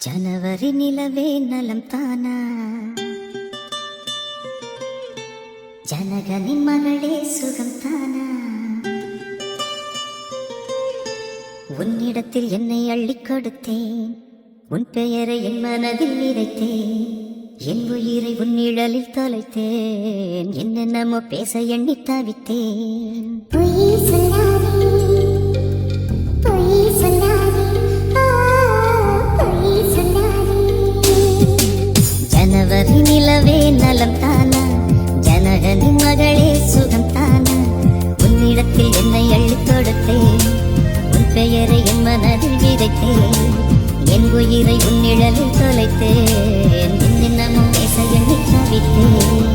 ஜனவரி நிலவே நலம் தானா, ஜனகனின் மகளே சுகம் தானா, உன்னிடத்தில் என்னை அள்ளிக் கொடுத்தேன், உன் பெயரை என் மனதில் விதைத்தேன், என் உயிரை உன் நிழலில் தொலைத்தேன், என்னென்னமோ பேச எண்ணி தவித்தேன். ஜனவரி நிலவே நலம் தானா, ஜனகனின் மகளே சுகம் தானா, உன்னிடத்தில் என்னை அள்ளிக் கொடுத்தேன், உன் பெயரை என் மனதில் விதைத்தேன், என் உயிரை உன் நிழலில் தொலைத்தேன், என்னென்னமோ பேச எண்ணி தவித்தேன்.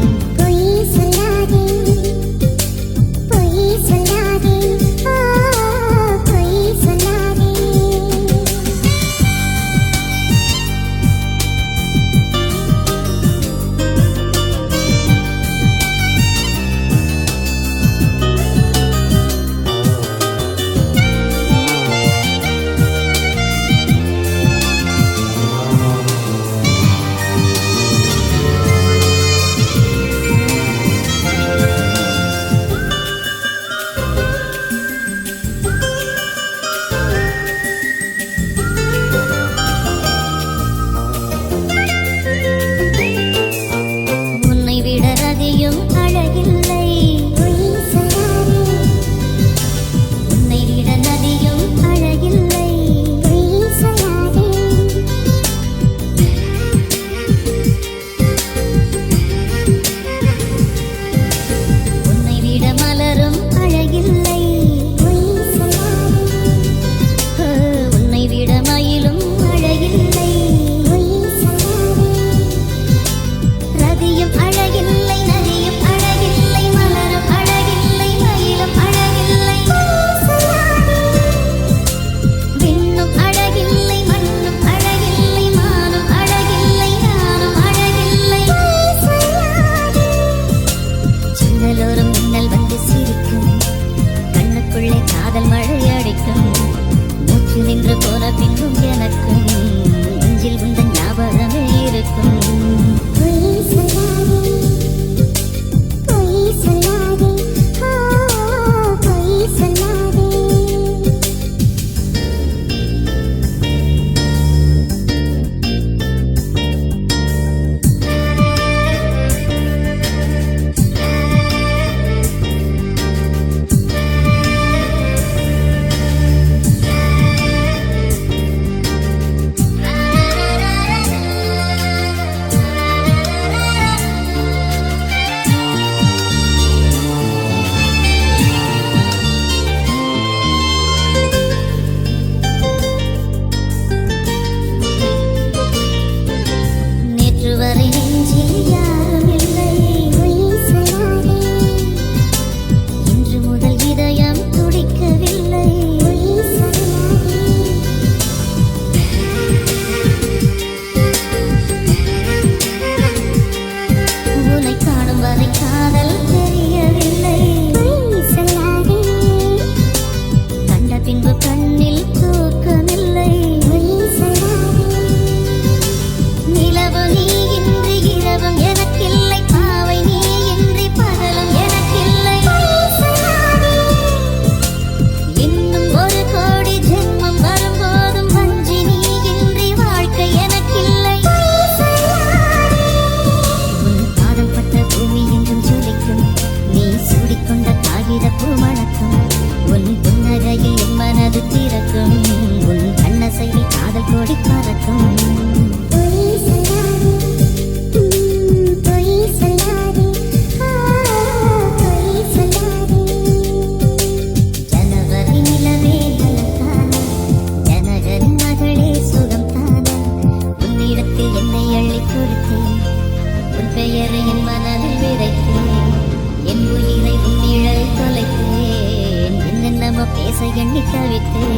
பேச எண்ணி தவித்தேன்.